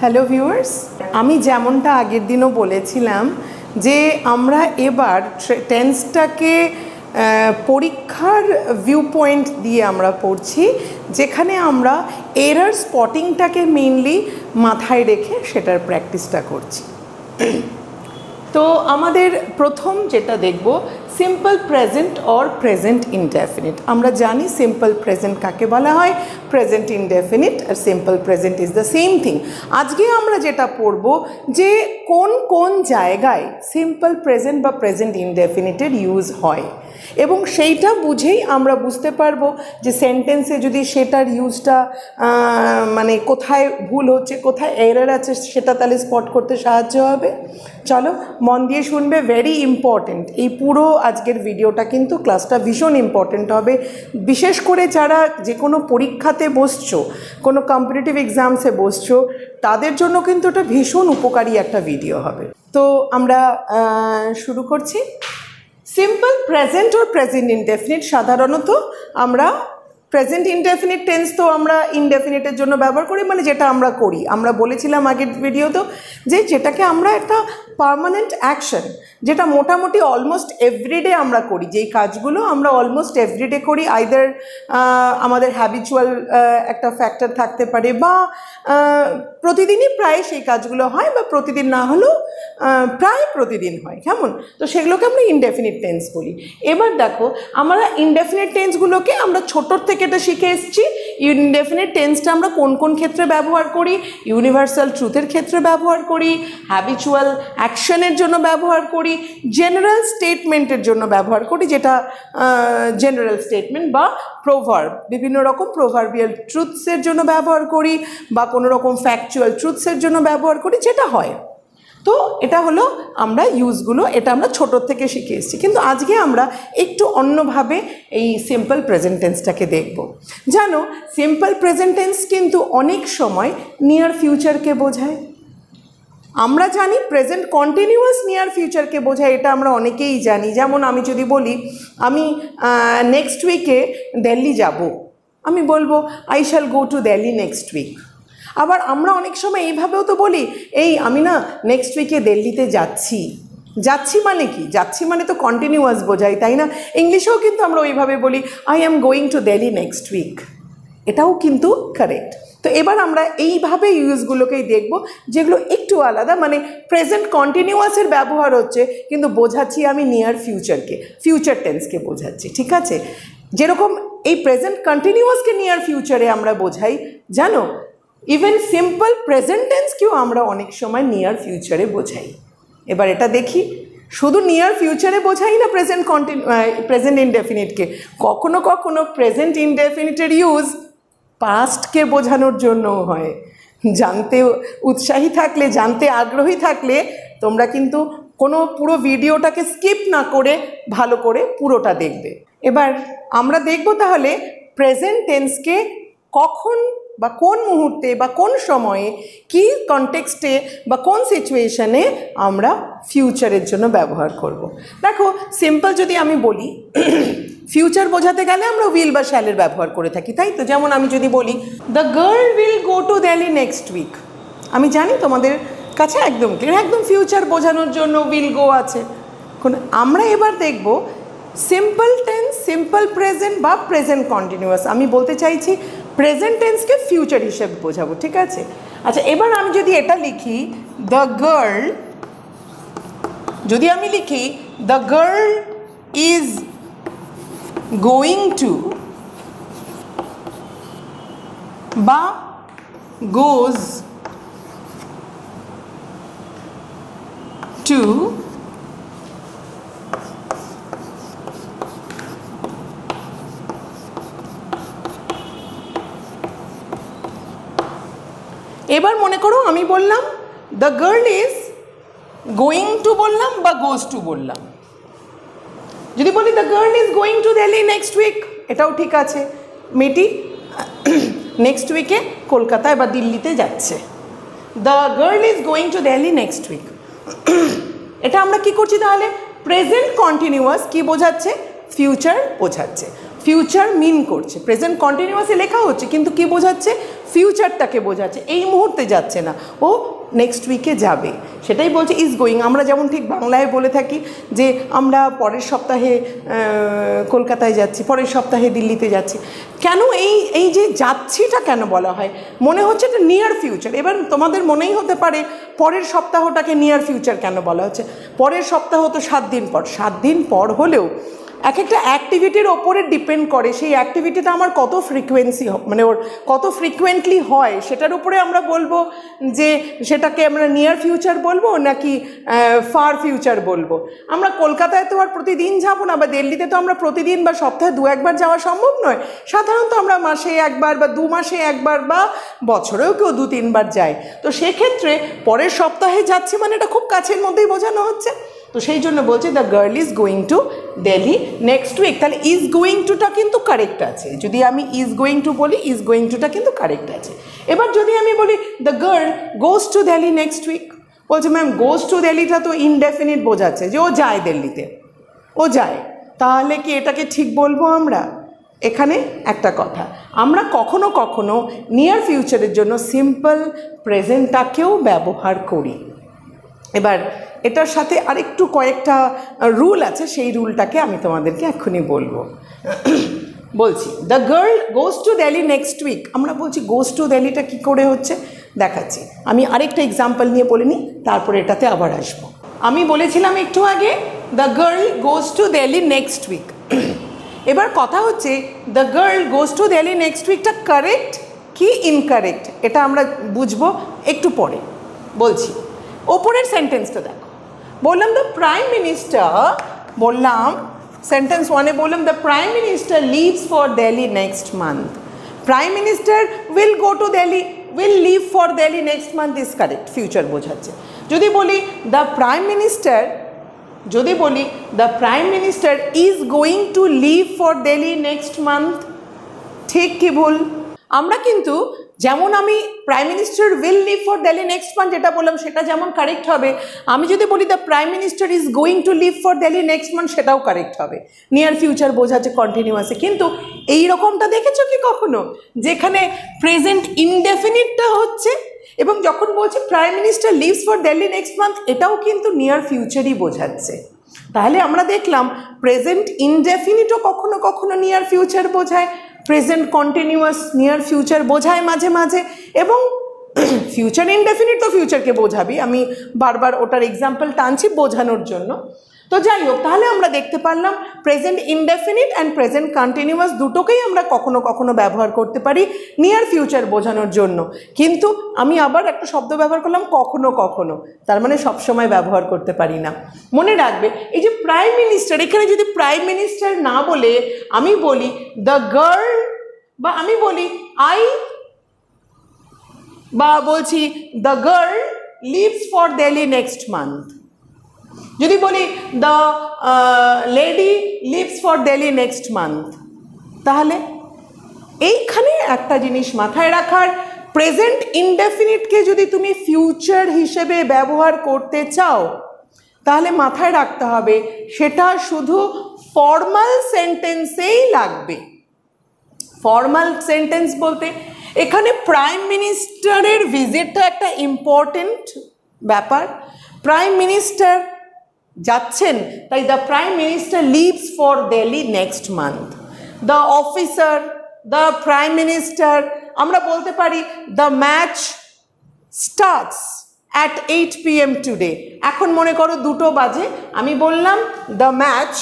Hello viewers, আমি যেমনটা আগের দিনও বলেছিলাম যে আমরা এবার টেন্সটাকে পরীক্ষার ভিউ পয়েন্ট দিয়ে আমরা পড়ছি, যেখানে আমরা এরর স্পটিংটাকে মেইনলি মাথায় রেখে সেটার প্র্যাকটিসটা করছি। তো আমাদের প্রথম যেটা দেখব simple present or present indefinite. আমরা জানি সিম্পল প্রেজেন্ট কাকে বলা হয়, প্রেজেন্ট ইনডেফিনিট আর simple present is the same thing. আজকে আমরা যেটা পড়ব যে কোন কোন জায়গায় সিম্পল প্রেজেন্ট বা প্রেজেন্ট ইনডেফিনিটের ইউজ হয়, এবং সেইটা বুঝেই আমরা বুঝতে পারবো যে সেন্টেন্সে যদি সেটার ইউজটা মানে কোথায় ভুল হচ্ছে, কোথায় এরর আছে, সেটা তাহলে স্পট করতে সাহায্য হবে। চলো মন দিয়ে শুনবে, ভেরি ইম্পর্টেন্ট। এই পুরো আজকের ভিডিওটা কিন্তু ক্লাসটা ভীষণ ইম্পর্টেন্ট হবে, বিশেষ করে যারা যে কোনো পরীক্ষাতে বসছো, কোনো কম্পিটিটিভ এক্সামসে বসছো, তাদের জন্য কিন্তু এটা ভীষণ উপকারী একটা ভিডিও হবে। তো আমরা শুরু করছি। সিম্পল প্রেজেন্ট ও প্রেজেন্ট ইনডেফিনিট সাধারণত আমরা প্রেজেন্ট ইনডেফিনিট টেন্স তো আমরা ইনডেফিনিটের জন্য ব্যবহার করি, মানে যেটা আমরা করি, আমরা বলেছিলাম আগের ভিডিওতেও যে যেটাকে আমরা একটা পার্মানেন্ট অ্যাকশন, যেটা মোটামুটি অলমোস্ট এভরিডে আমরা করি, যেই কাজগুলো আমরা অলমোস্ট এভরিডে করি, আইদার আমাদের হ্যাবিচুয়াল একটা ফ্যাক্টর থাকতে পারে বা প্রতিদিনই প্রায় সেই কাজগুলো হয়, বা প্রতিদিন না হলেও প্রায় প্রতিদিন হয়, কেমন? তো সেগুলোকে আমরা ইনডেফিনিট টেন্স বলি। এবার দেখো, আমরা ইনডেফিনিট টেন্সগুলোকে আমরা ছোটোর থেকে এটা শিখে এসেছি। ইনডেফিনিট টেন্সটা আমরা কোন কোন ক্ষেত্রে ব্যবহার করি? ইউনিভার্সাল ট্রুথের ক্ষেত্রে ব্যবহার করি, হ্যাবিচুয়াল অ্যাকশনের জন্য ব্যবহার করি, জেনারেল স্টেটমেন্টের জন্য ব্যবহার করি, যেটা জেনারেল স্টেটমেন্ট বা প্রোভার্ব, বিভিন্ন রকম প্রোভার্বিয়াল ট্রুথসের জন্য ব্যবহার করি, বা কোনো রকম ফ্যাকচুয়াল ট্রুথসের জন্য ব্যবহার করি, যেটা হয়। তো এটা হলো আমরা ইউজগুলো, এটা আমরা ছোটোর থেকে শিখে এসেছি। কিন্তু আজকে আমরা একটু অন্যভাবে এই সিম্পল প্রেজেন্ট টেন্সটাকে দেখব। জানো, সিম্পল প্রেজেন্ট টেন্স কিন্তু অনেক সময় নিয়ার ফিউচারকে বোঝায়। আমরা জানি প্রেজেন্ট কন্টিনিউয়াস নিয়ার ফিউচারকে বোঝায়, এটা আমরা অনেকেই জানি। যেমন আমি যদি বলি আমি নেক্সট উইকে দিল্লি যাব, আমি বলবো I shall go to Delhi next week. আবার আমরা অনেক সময় এইভাবেও তো বলি, এই আমি না নেক্সট উইকে দিল্লিতে যাচ্ছি। যাচ্ছি মানে কি? যাচ্ছি মানে তো কন্টিনিউয়াস বোঝাই, তাই না? ইংলিশেও কিন্তু আমরা ওইভাবে বলি I am going to Delhi next week, এটাও কিন্তু কারেক্ট। তো এবার আমরা এইভাবে ইউজগুলোকেই দেখব, যেগুলো একটু আলাদা, মানে প্রেজেন্ট কন্টিনিউয়াসের ব্যবহার হচ্ছে কিন্তু বোঝাচ্ছি আমি নিয়ার ফিউচারকে, ফিউচার টেন্সকে বোঝাচ্ছি, ঠিক আছে? যেরকম এই প্রেজেন্ট কন্টিনিউয়াসকে নিয়ার ফিউচারে আমরা বোঝাই, জানো, ইভেন সিম্পল প্রেজেন্ট টেন্সকেও আমরা অনেক সময় নিয়ার ফিউচারে বোঝাই। এবার এটা দেখি, শুধু নিয়ার ফিউচারে বোঝাই না প্রেজেন্ট ইনডেফিনিটকে, কখনো কখনো প্রেজেন্ট ইনডেফিনিটের ইউজ পাস্টকে বোঝানোর জন্যও হয়। জানতে উৎসাহী থাকলে, জানতে আগ্রহী থাকলে তোমরা কিন্তু কোনো পুরো ভিডিওটাকে স্কিপ না করে ভালো করে পুরোটা দেখবে। এবার আমরা দেখব তাহলে প্রেজেন্ট টেন্সকে কখন বা কোন মুহূর্তে বা কোন সময়ে, কি কনটেক্সটে বা কোন সিচুয়েশনে আমরা ফিউচারের জন্য ব্যবহার করব। দেখো, সিম্পল যদি আমি বলি, ফিউচার বোঝাতে গেলে আমরা উইল বা শ্যালের ব্যবহার করে থাকি, তাই তো? যেমন আমি যদি বলি the girl will go to Delhi next week, আমি জানি তোমাদের কাছে একদম ক্লিয়ার, একদম ফিউচার বোঝানোর জন্য উইল গো আছে। আমরা এবার দেখব সিম্পল টেন্স, সিম্পল প্রেজেন্ট বা প্রেজেন্ট কন্টিনিউয়াস। আমি বলতে চাইছি প্রেজেন্ট টেন্সকে ফিউচার হিসেবে বোঝাবো, ঠিক আছে? আচ্ছা, এবার আমি যদি এটা লিখি দ্য গার্ল, যদি আমি লিখি the girl is going to বা গোজ টু এবার মনে করো আমি বললাম the girl is going to বললাম বা গোজ টু বললাম। যদি বলি the girl is going to Delhi next week, এটাও ঠিক আছে, মেয়েটি নেক্সট উইকে কলকাতায় বা দিল্লিতে যাচ্ছে। The girl is going to Delhi next week, এটা আমরা কি করছি তাহলে? প্রেজেন্ট কন্টিনিউয়াস কি বোঝাচ্ছে? ফিউচার বোঝাচ্ছে, ফিউচার মিন করছে। প্রেজেন্ট কন্টিনিউয়াসে লেখা হচ্ছে কিন্তু কি বোঝাচ্ছে? ফিউচারটাকে বোঝাচ্ছে, এই মুহূর্তে যাচ্ছে না, ও নেক্সট উইকে যাবে, সেটাই বলছে ইজ গোয়িং। আমরা যেমন ঠিক বাংলায় বলে থাকি যে আমরা পরের সপ্তাহে কলকাতায় যাচ্ছি, পরের সপ্তাহে দিল্লিতে যাচ্ছি। কেন এই যে যাচ্ছিটা কেন বলা হয়? মনে হচ্ছে এটা নিয়ার ফিউচার। এবার তোমাদের মনেই হতে পারে পরের সপ্তাহটাকে নিয়ার ফিউচার কেন বলা হচ্ছে? পরের সপ্তাহ তো 7 দিন পর, 7 দিন পর হলেও এক একটা অ্যাক্টিভিটির ওপরে ডিপেন্ড করে সেই অ্যাক্টিভিটিটা আমার কত ফ্রিকোয়েন্সি, মানে ওর কত ফ্রিকোয়েন্টলি হয় সেটার উপরে আমরা বলবো যে সেটাকে আমরা নিয়ার ফিউচার বলবো নাকি ফার ফিউচার বলবো। আমরা কলকাতায় তো আর প্রতিদিন যাবো না, বা দিল্লিতে তো আমরা প্রতিদিন বা সপ্তাহে 2-1 বার যাওয়া সম্ভব নয়। সাধারণত আমরা মাসে 1 বার বা 2 মাসে 1 বার বা বছরেও কেউ 2-3 বার যায়। তো সেক্ষেত্রে পরের সপ্তাহে যাচ্ছে মানে এটা খুব কাছের মধ্যেই বোঝানো হচ্ছে। তো সেই জন্য বলছি the girl is going to Delhi next week. তাহলে ইজ গোয়িং টুটা কিন্তু কারেক্ট আছে। যদি আমি ইজ গোয়িং টু বলি, ইজ গোয়িং টুটা কিন্তু কারেক্ট আছে। এবার যদি আমি বলি the girl goes to Delhi next week, বলছে ম্যাম গোজ টু দিল্লিটা তো ইনডেফিনিট বোঝাচ্ছে যে ও যায় দিল্লিতে, ও যায়। তাহলে কি এটাকে ঠিক বলবো আমরা? এখানে একটা কথা, আমরা কখনো কখনো নিয়ার ফিউচারের জন্য সিম্পল প্রেজেন্টটাকেও ব্যবহার করি। এবার এটার সাথে আরেকটু কয়েকটা রুল আছে, সেই রুলটাকে আমি তোমাদেরকে এক্ষুনি বলবো। বলছি the girl goes to Delhi next week, আমরা বলছি গোজ টু দিল্লিটা কী করে হচ্ছে দেখাচ্ছি। আমি আরেকটা এক্সাম্পল নিয়ে বলে নিই, তারপরে এটাতে আবার আসবো। আমি বলেছিলাম একটু আগে the girl goes to Delhi next week. এবার কথা হচ্ছে the girl goes to Delhi next উইকটা কারেক্ট কি ইনকারেক্ট এটা আমরা বুঝবো একটু পরে। বলছি ওপরের সেন্টেন্সটা দেখো, বললাম দ্য প্রাইম মিনিস্টার, বললাম সেন্টেন্স 1-এ বললাম the prime minister leaves for Delhi next month. Prime minister will go to Delhi, will leave for Delhi next month is correct, future বোঝাচ্ছে। যদি বলি দ্য প্রাইম মিনিস্টার, যদি বলি the prime minister is going to leave for Delhi next month, ঠিক কি ভুল? আমরা কিন্তু যেমন আমি prime minister will leave for Delhi next month যেটা বললাম সেটা যেমন কারেক্ট হবে, আমি যদি বলি the prime minister is going to leave for Delhi next month সেটাও কারেক্ট হবে, নিয়ার ফিউচার বোঝাচ্ছে কন্টিনিউয়াসে। কিন্তু এই রকমটা দেখেছো কি কখনো যেখানে প্রেজেন্ট ইনডেফিনিটটা হচ্ছে এবং যখন বলছি prime minister leaves for Delhi next month এটাও কিন্তু নিয়ার ফিউচারই বোঝাচ্ছে। তাহলে আমরা দেখলাম প্রেজেন্ট ইনডেফিনিটও কখনো কখনো নিয়ার ফিউচার বোঝায়, প্রেজেন্ট কন্টিনিউয়াস নিয়ার ফিউচার বোঝায় মাঝে মাঝে, এবং ফিউচার ইনডেফিনিট তো ফিউচারকে বোঝাবি, আমি বারবার ওটার এক্সাম্পল টানছি বোঝানোর জন্য। তো যাই হোক, তাহলে আমরা দেখতে পারলাম present indefinite and present continuous দুটোকেই আমরা কখনো কখনো ব্যবহার করতে পারি নিয়ার ফিউচার বোঝানোর জন্য। কিন্তু আমি আবার একটা শব্দ ব্যবহার করলাম কখনো কখনো, তার মানে সবসময় ব্যবহার করতে পারি না। মনে রাখবে এই যে প্রাইম মিনিস্টার, এখানে যদি প্রাইম মিনিস্টার না বলে আমি বলি দ্য গার্ল, বা আমি বলি আই, বা বলছি the girl leaves for Delhi next month, যদি বলি the lady leaves for Delhi next month, তাহলে এইখানে একটা জিনিস মাথায় রাখার, প্রেজেন্ট ইনডেফিনিটকে যদি তুমি ফিউচার হিসেবে ব্যবহার করতে চাও তাহলে মাথায় রাখতে হবে সেটা শুধু ফর্মাল সেন্টেন্সেই লাগবে। ফর্মাল সেন্টেন্স বলতে এখানে প্রাইম মিনিস্টারের ভিজিটটা একটা ইম্পর্টেন্ট ব্যাপার। প্রাইম মিনিস্টার যাচ্ছেন, তাই the prime minister leaves for Delhi next month. The officer, the prime minister, আমরা বলতে পারি the match starts at 8 PM today. এখন মনে করো 2টো বাজে, আমি বললাম the match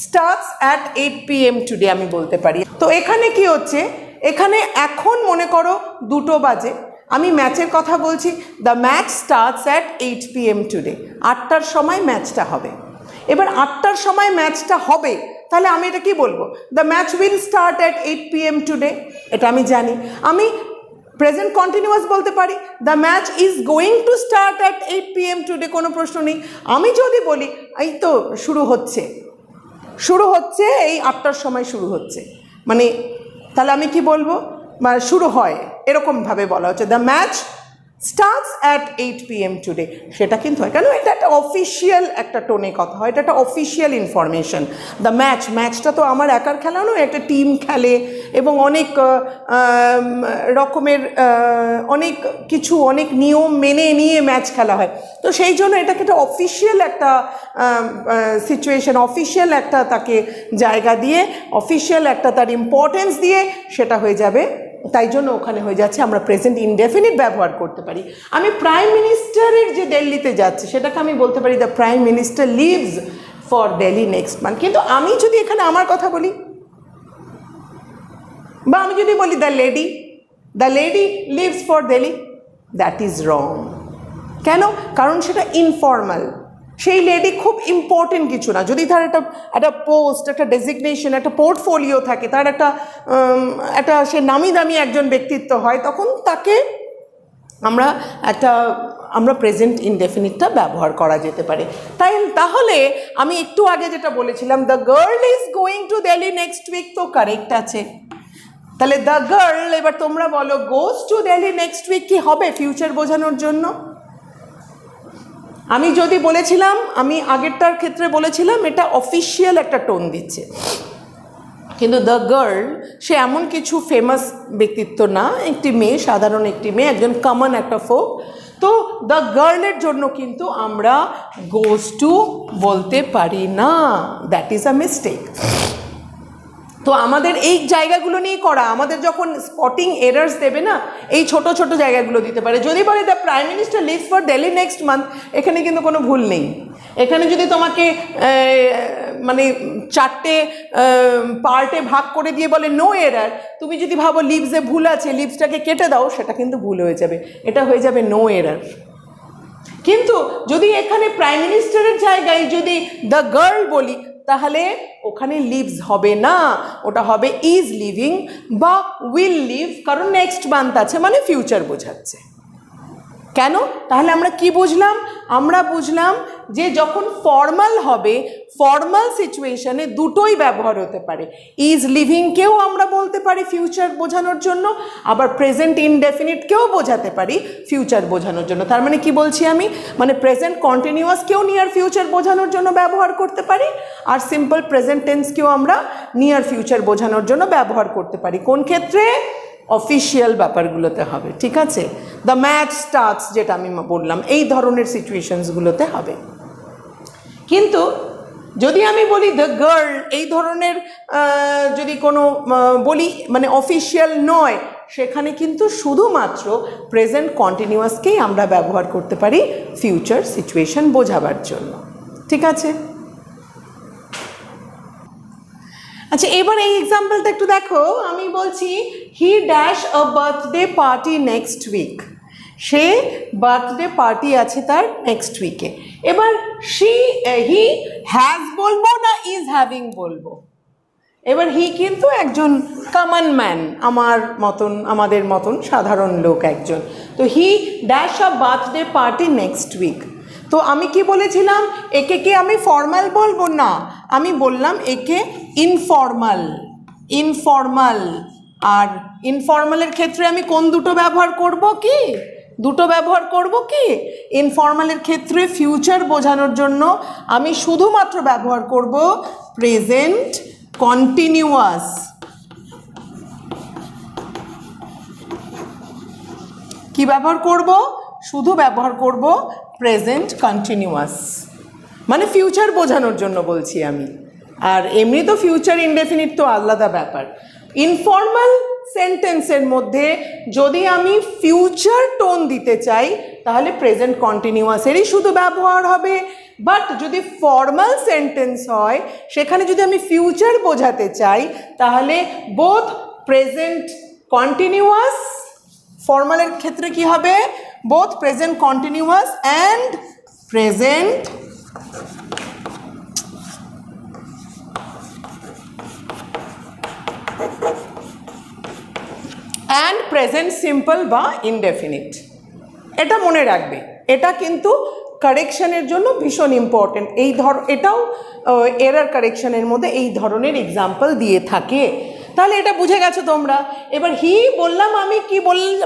starts at 8 PM today, আমি বলতে পারি। তো এখানে কি হচ্ছে, এখানে এখন মনে করো 2টো বাজে, আমি ম্যাচের কথা বলছি, the match starts at 8 PM today, 8টার সময় ম্যাচটা হবে। এবার 8টার সময় ম্যাচটা হবে, তাহলে আমি এটা কি বলবো, the match will start at 8 PM today, এটা আমি জানি। আমি প্রেজেন্ট কন্টিনিউয়াস বলতে পারি the match is going to start at 8 PM today, কোনো প্রশ্ন নেই। আমি যদি বলি এই তো শুরু হচ্ছে, শুরু হচ্ছে এই 8টার সময় শুরু হচ্ছে, মানে তাহলে আমি কি বলবো, মানে শুরু হয়, এরকমভাবে বলা হচ্ছে the match starts at 8 PM today, সেটা কিন্তু হয় কেন, এটা একটা অফিসিয়াল একটা টোনে কথা হয়, এটা একটা অফিসিয়াল ইনফরমেশন। দ্য ম্যাচটা তো আমার একার খেলা নয়, একটা টিম খেলে এবং অনেক রকমের অনেক কিছু, অনেক নিয়ম মেনে নিয়ে ম্যাচ খেলা হয়। তো সেই জন্য এটাকে একটা অফিসিয়াল একটা সিচুয়েশন, অফিসিয়াল একটা তাকে জায়গা দিয়ে, অফিসিয়াল একটা তার ইম্পর্টেন্স দিয়ে সেটা হয়ে যাবে, তাই জন্য ওখানে হয়ে যাচ্ছে আমরা প্রেজেন্ট ইনডেফিনিট ব্যবহার করতে পারি। আমি প্রাইম মিনিস্টারের যে দিল্লিতে যাচ্ছে সেটাকে আমি বলতে পারি the prime minister leaves for Delhi next month. কিন্তু আমি যদি এখানে আমার কথা বলি, বা আমি যদি বলি the lady leaves for Delhi, that is wrong. কেন? কারণ সেটা ইনফর্মাল, সেই লেডি খুব ইম্পর্টেন্ট কিছু না। যদি তার একটা পোস্ট, একটা ডেজিগনেশন, একটা পোর্টফোলিও থাকে, তার একটা সে নামি দামি একজন ব্যক্তিত্ব হয়, তখন তাকে আমরা প্রেজেন্ট ইনডেফিনিটটা ব্যবহার করা যেতে পারে। তাহলে আমি একটু আগে যেটা বলেছিলাম, the girl is going to Delhi next week, তো কারেক্ট আছে। তাহলে দ্য গার্ল, এবার তোমরা বলো goes to Delhi next week কি হবে ফিউচার বোঝানোর জন্য? আমি যদি বলেছিলাম, আমি আগেরটার ক্ষেত্রে বলেছিলাম এটা অফিসিয়াল একটা টোন দিচ্ছে, কিন্তু দ্য গার্ল সে এমন কিছু ফেমাস ব্যক্তিত্ব না, একটি মেয়ে, সাধারণ একটি মেয়ে, একজন কমন একটা ফোক। তো দ্য গার্লের জন্য কিন্তু আমরা গোজ টু বলতে পারি না, দ্যাট ইজ আ মিস্টেক। তো আমাদের এই জায়গাগুলো নিয়ে করা, আমাদের যখন স্পটিং এরার্স দেবে না, এই ছোট ছোট জায়গাগুলো দিতে পারে। যদি বলে the prime minister leaves for Delhi next month, এখানে কিন্তু কোনো ভুল নেই। এখানে যদি তোমাকে মানে 4টে পার্টে ভাগ করে দিয়ে বলে নো এরার, তুমি যদি ভাবো লিভসে ভুল আছে, লিভসটাকে কেটে দাও, সেটা কিন্তু ভুল হয়ে যাবে, এটা হয়ে যাবে নো এরার। কিন্তু যদি এখানে প্রাইম মিনিস্টারের জায়গায় যদি দ্য গার্ল বলি, তাহলে ওখানে লিভস হবে না, ওটা হবে ইজ লিভিং বা উইল লিভ, কারণ নেক্সট মান্থ আছে মানে ফিউচার বোঝাচ্ছে। কেন? তাহলে আমরা কি বুঝলাম? আমরা বুঝলাম যে যখন ফর্মাল হবে, ফর্মাল সিচুয়েশনে দুটোই ব্যবহার হতে পারে। ইজ লিভিংকেও আমরা বলতে পারি ফিউচার বোঝানোর জন্য, আবার প্রেজেন্ট ইনডেফিনিটকেও বোঝাতে পারি ফিউচার বোঝানোর জন্য। তার মানে কি বলছি আমি? মানে প্রেজেন্ট কন্টিনিউয়াসকেও নিয়ার ফিউচার বোঝানোর জন্য ব্যবহার করতে পারি, আর সিম্পল প্রেজেন্ট টেন্সকেও আমরা নিয়ার ফিউচার বোঝানোর জন্য ব্যবহার করতে পারি। কোন ক্ষেত্রে? অফিসিয়াল ব্যাপারগুলোতে হবে, ঠিক আছে? দ্য ম্যাচ স্টার্টস যেটা আমি বললাম, এই ধরনের সিচুয়েশনসগুলোতে হবে। কিন্তু যদি আমি বলি দ্য গার্ল, এই ধরনের যদি কোনো বলি মানে অফিসিয়াল নয়, সেখানে কিন্তু শুধুমাত্র প্রেজেন্ট কন্টিনিউয়াসকেই আমরা ব্যবহার করতে পারি ফিউচার সিচুয়েশন বোঝাবার জন্য, ঠিক আছে? আচ্ছা, এবার এই এক্সাম্পলটা একটু দেখো। আমি বলছি he dash a birthday party next week, সে বার্থডে পার্টি আছে তার নেক্সট উইকে। এবার হি হ্যাজ বলবো না ইজ হ্যাভিং বলবো? এবার হি কিন্তু একজন কমন ম্যান, আমাদের মতন সাধারণ লোক একজন। তো he dash a birthday party next week, তো আমি কি বলেছিলাম? একে কি আমি ফর্মাল বলবো না, আমি বললাম একে ইনফর্মাল। আর ইনফর্মালের ক্ষেত্রে আমি কোন দুটো ব্যবহার করব? ইনফর্মালের ক্ষেত্রে ফিউচার বোঝানোর জন্য আমি শুধুমাত্র ব্যবহার করব প্রেজেন্ট কন্টিনিউয়াস। কি ব্যবহার করব? শুধু ব্যবহার করব প্রেজেন্ট কন্টিনিউয়াস, মানে ফিউচার বোঝানোর জন্য বলছি আমি। আর এমনি তো ফিউচার ইনডেফিনিট তো আলাদা ব্যাপার। ইনফর্মাল সেন্টেন্সের মধ্যে যদি আমি ফিউচার টোন দিতে চাই, তাহলে প্রেজেন্ট কন্টিনিউয়াসেরই শুধু ব্যবহার হবে। বাট যদি ফর্মাল সেন্টেন্স হয়, সেখানে যদি আমি ফিউচার বোঝাতে চাই, তাহলে বোথ প্রেজেন্ট কন্টিনিউয়াস, ফর্মালের ক্ষেত্রে কি হবে? both present continuous and present simple বা indefinite। এটা মনে রাখবে, এটা কিন্তু কারেকশনের জন্য ভীষণ ইম্পর্টেন্ট। এটাও এরার কারেকশনের মধ্যে এই ধরনের এক্সাম্পল দিয়ে থাকে। তাহলে এটা বুঝে গেছো তোমরা। এবার হি বললাম আমি কি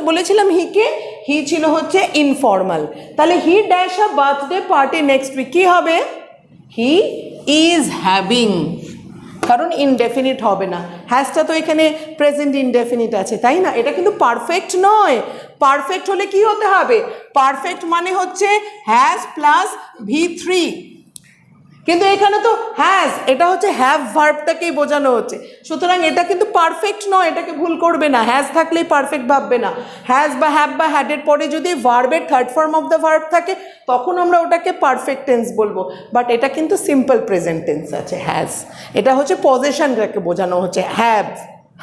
বলেছিলাম, হিকে, হি ছিল হচ্ছে ইনফর্মাল। তাহলে he dash a birthday party next week, কী হবে? হি ইজ হ্যাভিং, কারণ ইনডেফিনিট হবে না, হ্যাজটা তো এখানে প্রেজেন্ট ইনডেফিনিট আছে, তাই না? এটা কিন্তু পারফেক্ট নয়। পারফেক্ট হলে কি হতে হবে? পারফেক্ট মানে হচ্ছে হ্যাজ প্লাস V3, কিন্তু এখানে তো হ্যাজ, এটা হচ্ছে হ্যাভ ভার্বটাকেই বোঝানো হচ্ছে, সুতরাং এটা কিন্তু পারফেক্ট নয়, এটাকে ভুল করবে না। হ্যাজ থাকলেই পারফেক্ট ভাববে না। হ্যাজ বা হ্যাভ বা হ্যাডের পরে যদি ভার্বের third form of the verb থাকে তখন আমরা ওটাকে পারফেক্ট টেন্স বলবো, বাট এটা কিন্তু সিম্পল প্রেজেন্ট টেন্স আছে হ্যাজ। এটা হচ্ছে পজেশনটাকে বোঝানো হচ্ছে, হ্যাভ,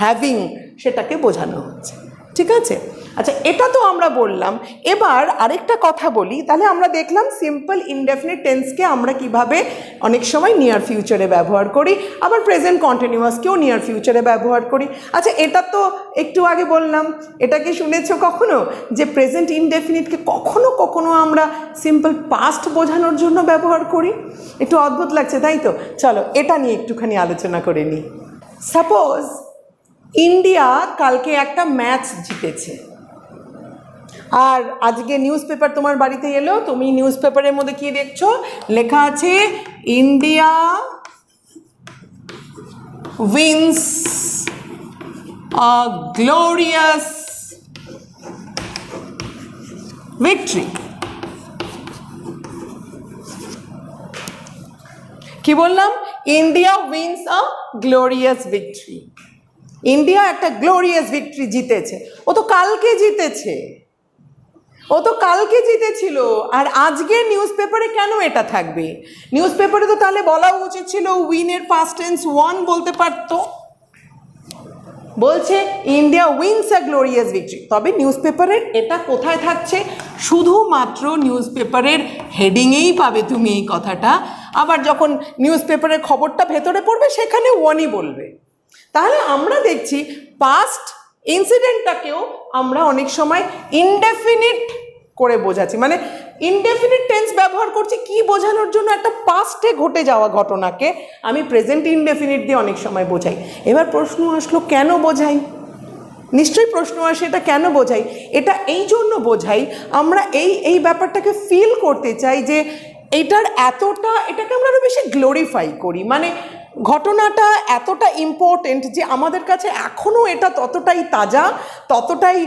হ্যাভিং সেটাকে বোঝানো হচ্ছে, ঠিক আছে? আচ্ছা, এটা তো আমরা বললাম। এবার আরেকটা কথা বলি, তাহলে আমরা দেখলাম সিম্পল ইনডেফিনিট টেন্সকে আমরা কিভাবে অনেক সময় নিয়ার ফিউচারে ব্যবহার করি, আবার প্রেজেন্ট কন্টিনিউয়াসকেও নিয়ার ফিউচারে ব্যবহার করি। আচ্ছা, এটা তো একটু আগে বললাম, এটা কি শুনেছো কখনো যে প্রেজেন্ট ইনডেফিনিটকে কখনো কখনো আমরা সিম্পল পাস্ট বোঝানোর জন্য ব্যবহার করি? একটু অদ্ভুত লাগছে, তাই তো? চলো এটা নিয়ে একটুখানি আলোচনা করে নিই। সাপোজ ইন্ডিয়া কালকে একটা ম্যাচ জিতেছে, আর আজকে নিউজ পেপার তোমার বাড়িতে এলো, তুমি নিউজ পেপারের মধ্যে কি দেখছো? লেখা আছে ইন্ডিয়া উইন্স আ গ্লোরিয়াস ভিক্টরি। কি বললাম? ইন্ডিয়া উইন্স আ গ্লোরিয়াস ভিক্টরি। ইন্ডিয়া একটা গ্লোরিয়াস ভিক্টরি জিতেছে। ও তো কালকে জিতেছে, ও তো কালকে জিতেছিল, আর আজকে নিউজ পেপারে কেন এটা থাকবে? নিউজ পেপারে তো তাহলে বলা উচিত ছিল উইনের পাস্ট টেন্স ওয়ান বলতে পারতো। বলছে ইন্ডিয়া উইন্স আ গ্লোরিয়াস ভিক্টরি। তবে নিউজ পেপারের এটা কোথায় থাকছে? শুধুমাত্র নিউজ পেপারের হেডিংয়েই পাবে তুমি এই কথাটা। আবার যখন নিউজ পেপারের খবরটা ভেতরে পড়বে সেখানে ওয়ানই বলবে। তাহলে আমরা দেখছি পাস্ট ইনসিডেন্টটাকেও আমরা অনেক সময় ইনডেফিনিট করে বোঝাচ্ছি, মানে ইনডেফিনিট টেন্স ব্যবহার করছি কি বোঝানোর জন্য? একটা পাস্টে ঘটে যাওয়া ঘটনাকে আমি প্রেজেন্ট ইনডেফিনিট দিয়ে অনেক সময় বোঝাই। এবার প্রশ্ন আসলো কেন বোঝাই? নিশ্চয়ই প্রশ্ন আসে এটা কেন বোঝাই? এটা এই জন্য বোঝাই আমরা এই ব্যাপারটাকে ফিল করতে চাই যে এইটার এতটা, এটাকে আমরা আরও বেশি গ্লোরিফাই করি, মানে ঘটনাটা এতটা ইম্পর্টেন্ট যে আমাদের কাছে এখনও এটা ততটাই তাজা, ততটাই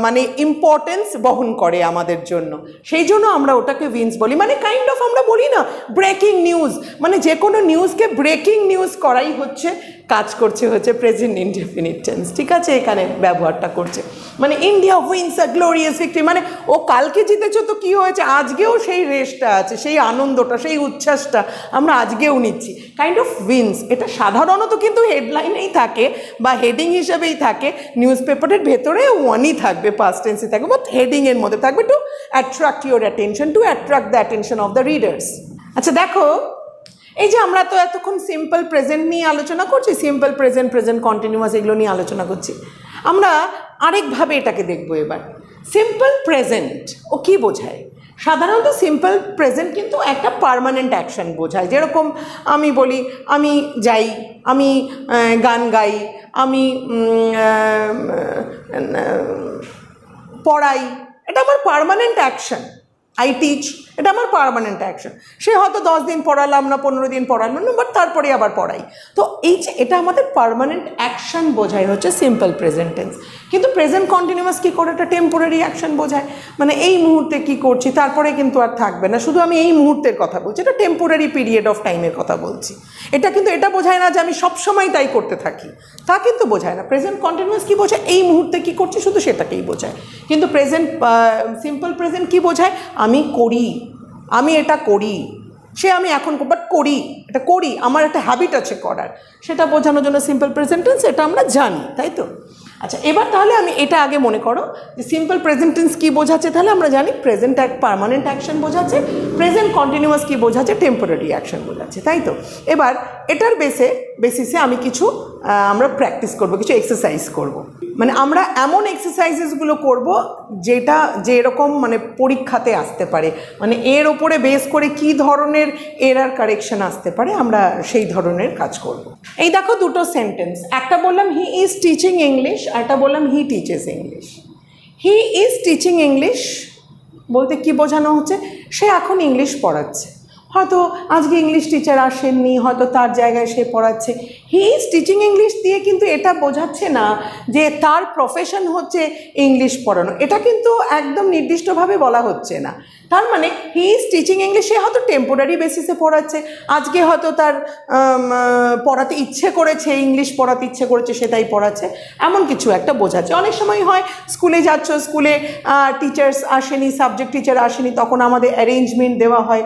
মানে ইম্পর্টেন্স বহন করে আমাদের জন্য, সেই জন্য আমরা ওটাকে উইন্স বলি। মানে কাইন্ড অফ আমরা বলি না ব্রেকিং নিউজ, মানে যে কোনো নিউজকে ব্রেকিং নিউজ করাই হচ্ছে কাজ করছে হচ্ছে প্রেজেন্ট ইনডেফিনিট টেন্স, ঠিক আছে? এখানে ব্যবহারটা করছে, মানে ইন্ডিয়া উইন্স আ গ্লোরিয়াস ভিক্টরি, মানে ও কালকে জিতেছো তো কি হয়েছে, আজকেও সেই রেশটা আছে, সেই আনন্দটা, সেই উচ্ছ্বাসটা আমরা আজকেও নিচ্ছি, কাইন্ড অফ উইন্স। এটা সাধারণত কিন্তু হেডলাইনেই থাকে বা হেডিং হিসেবেই থাকে, নিউজ পেপারের ভেতরে ওয়ানই থাকবে, পাস্ট টেন্সে থাকবে, বাট হেডিংয়ের মধ্যে থাকবে two attract your attention, two attract the attention of the readers. আচ্ছা দেখো, এই যে আমরা তো এতক্ষণ সিম্পল প্রেজেন্ট নিয়ে আলোচনা করছি, সিম্পল প্রেজেন্ট, প্রেজেন্ট কন্টিনিউয়াস এগুলো নিয়ে আলোচনা করছি, আমরা আরেকভাবে এটাকে দেখবো এবার। সিম্পল প্রেজেন্ট ও কী বোঝায়? সাধারণত সিম্পল প্রেজেন্ট কিন্তু একটা পার্মানেন্ট অ্যাকশন বোঝায়, যেরকম আমি বলি আমি যাই, আমি গান গাই, আমি পড়াই, এটা আমার পার্মানেন্ট অ্যাকশন। আই টিচ, এটা আমার পার্মানেন্ট অ্যাকশন। সে হয়তো 10 দিন পড়ালাম না, 15 দিন পড়ালাম না, বাট তারপরে আবার পড়াই। তো এই যে এটা আমাদের পার্মানেন্ট অ্যাকশন বোঝায় হচ্ছে সিম্পল প্রেজেন্ট টেন্স। কিন্তু প্রেজেন্ট কন্টিনিউয়াস কী করে? এটা টেম্পোরারি অ্যাকশন বোঝায়, মানে এই মুহূর্তে কি করছি তারপরে কিন্তু আর থাকবে না, শুধু আমি এই মুহূর্তের কথা বলছি, এটা টেম্পোরারি পিরিয়ড অফ টাইমের কথা বলছি। এটা কিন্তু এটা বোঝায় না যে আমি সবসময় তাই করতে থাকি, তা কিন্তু বোঝায় না। প্রেজেন্ট কন্টিনিউয়াস কী বোঝায়? এই মুহূর্তে কী করছি শুধু সেটাকেই বোঝায়। কিন্তু প্রেজেন্ট সিম্পল প্রেজেন্ট কী বোঝায়? আমি করি, আমি এটা করি, সে আমি এখন বাট করি, এটা করি, আমার একটা হ্যাবিট আছে করার, সেটা বোঝানোর জন্য সিম্পল প্রেজেন্ট টেন্স, এটা আমরা জানি, তাই তো? আচ্ছা এবার তাহলে আমি এটা আগে মনে করো যে সিম্পল প্রেজেন্ট টেন্স কী বোঝাচ্ছে, তাহলে আমরা জানি প্রেজেন্ট এক পার্মানেন্ট অ্যাকশন বোঝাচ্ছে, প্রেজেন্ট কন্টিনিউয়াস কী বোঝাচ্ছে? টেম্পোরারি অ্যাকশন বোঝাচ্ছে, তাই তো? এবার এটার বেসিসে আমি কিছু আমরা প্র্যাকটিস করব, কিছু এক্সারসাইজ করব। মানে আমরা এমন এক্সারসাইজেসগুলো করব যেটা যেরকম মানে পরীক্ষাতে আসতে পারে, মানে এর ওপরে বেস করে কি ধরনের এরার কারেকশন আসতে পারে আমরা সেই ধরনের কাজ করব। এই দেখো দুটো সেন্টেন্স, একটা বললাম হি ইজ টিচিং ইংলিশ, আর একটা বললাম he teaches English. He is teaching English বলতে কি বোঝানো হচ্ছে, সে এখন ইংলিশ পড়াচ্ছে, হয়তো আজকে ইংলিশ টিচার আসেননি, হয়তো তার জায়গায় সে পড়াচ্ছে। হি ইজ টিচিং ইংলিশ দিয়ে কিন্তু এটা বোঝাচ্ছে না যে তার প্রফেশন হচ্ছে ইংলিশ পড়ানো, এটা কিন্তু একদম নির্দিষ্টভাবে বলা হচ্ছে না। তার মানে হি ইজ টিচিং ইংলিশ, সে হয়তো টেম্পোরারি বেসিসে পড়াচ্ছে, আজকে হয়তো তার পড়াতে ইচ্ছে করেছে, ইংলিশ পড়াতে ইচ্ছে করেছে, সে তাই পড়াচ্ছে, এমন কিছু একটা বোঝাচ্ছে। অনেক সময় হয় স্কুলে যাচ্ছ, স্কুলে টিচার্স আসেনি, সাবজেক্ট টিচার আসেনি, তখন আমাদের অ্যারেঞ্জমেন্ট দেওয়া হয়